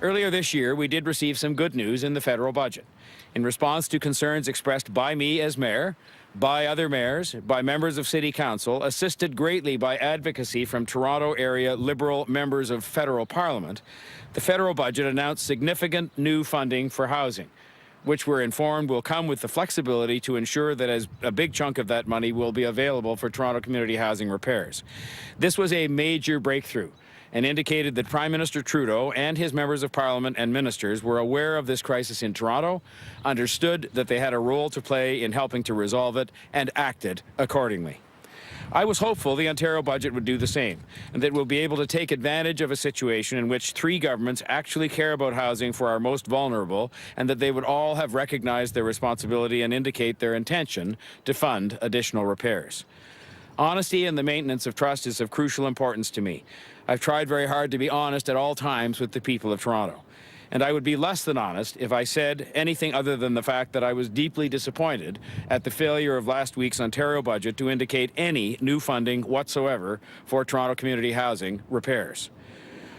Earlier this year, we did receive some good news in the federal budget. In response to concerns expressed by me as mayor, by other mayors, by members of City Council, assisted greatly by advocacy from Toronto area Liberal members of federal Parliament, the federal budget announced significant new funding for housing, which we're informed will come with the flexibility to ensure that as a big chunk of that money will be available for Toronto community housing repairs. This was a major breakthrough and indicated that Prime Minister Trudeau and his members of Parliament and ministers were aware of this crisis in Toronto, understood that they had a role to play in helping to resolve it, and acted accordingly. I was hopeful the Ontario budget would do the same, and that we'll be able to take advantage of a situation in which three governments actually care about housing for our most vulnerable, and that they would all have recognized their responsibility and indicate their intention to fund additional repairs. Honesty and the maintenance of trust is of crucial importance to me. I've tried very hard to be honest at all times with the people of Toronto. And I would be less than honest if I said anything other than the fact that I was deeply disappointed at the failure of last week's Ontario budget to indicate any new funding whatsoever for Toronto community housing repairs.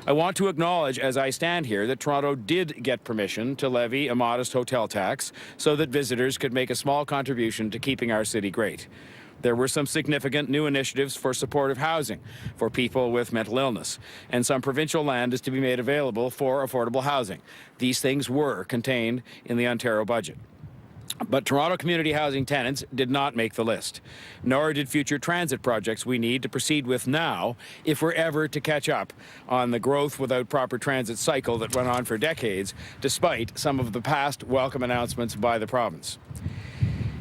I want to acknowledge as I stand here that Toronto did get permission to levy a modest hotel tax so that visitors could make a small contribution to keeping our city great. There were some significant new initiatives for supportive housing for people with mental illness, and some provincial land is to be made available for affordable housing. These things were contained in the Ontario budget. But Toronto community housing tenants did not make the list, nor did future transit projects we need to proceed with now if we're ever to catch up on the growth without proper transit cycle that went on for decades, despite some of the past welcome announcements by the province.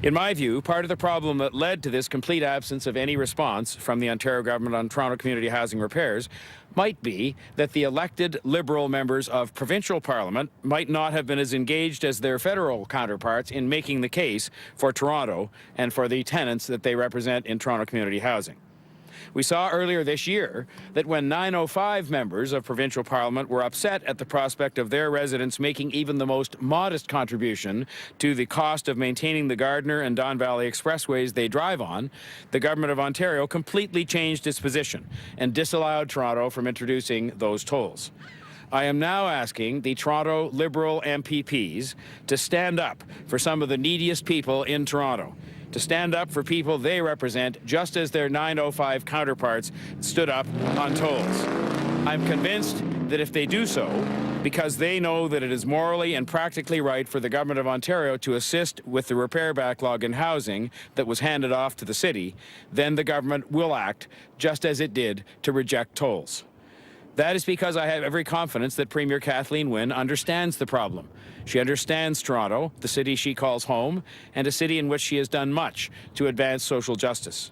In my view, part of the problem that led to this complete absence of any response from the Ontario government on Toronto community housing repairs might be that the elected Liberal members of provincial Parliament might not have been as engaged as their federal counterparts in making the case for Toronto and for the tenants that they represent in Toronto community housing. We saw earlier this year that when 905 members of provincial Parliament were upset at the prospect of their residents making even the most modest contribution to the cost of maintaining the Gardiner and Don Valley expressways they drive on, the Government of Ontario completely changed its position and disallowed Toronto from introducing those tolls. I am now asking the Toronto Liberal MPPs to stand up for some of the neediest people in Toronto, to stand up for people they represent, just as their 905 counterparts stood up on tolls. I'm convinced that if they do so, because they know that it is morally and practically right for the Government of Ontario to assist with the repair backlog in housing that was handed off to the city, then the government will act just as it did to reject tolls. That is because I have every confidence that Premier Kathleen Wynne understands the problem. She understands Toronto, the city she calls home, and a city in which she has done much to advance social justice.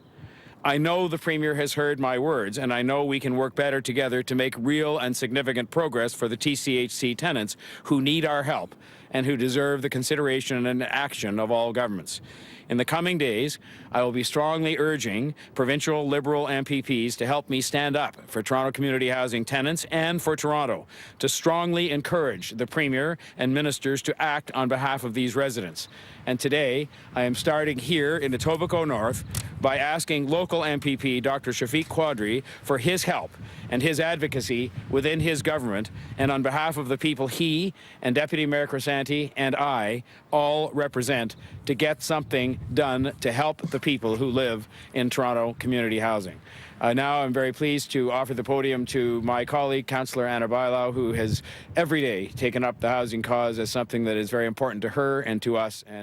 I know the Premier has heard my words, and I know we can work better together to make real and significant progress for the TCHC tenants who need our help and who deserve the consideration and action of all governments. In the coming days, I will be strongly urging provincial Liberal MPPs to help me stand up for Toronto community housing tenants and for Toronto, to strongly encourage the Premier and ministers to act on behalf of these residents. And today, I am starting here in Etobicoke North by asking local MPP Dr. Shafiq Quadri for his help and his advocacy within his government and on behalf of the people he and Deputy Mayor Crisanti and I all represent to get something done to help the people who live in Toronto community housing. Now I'm very pleased to offer the podium to my colleague, Councillor Anna Bailau, who has every day taken up the housing cause as something that is very important to her and to us. And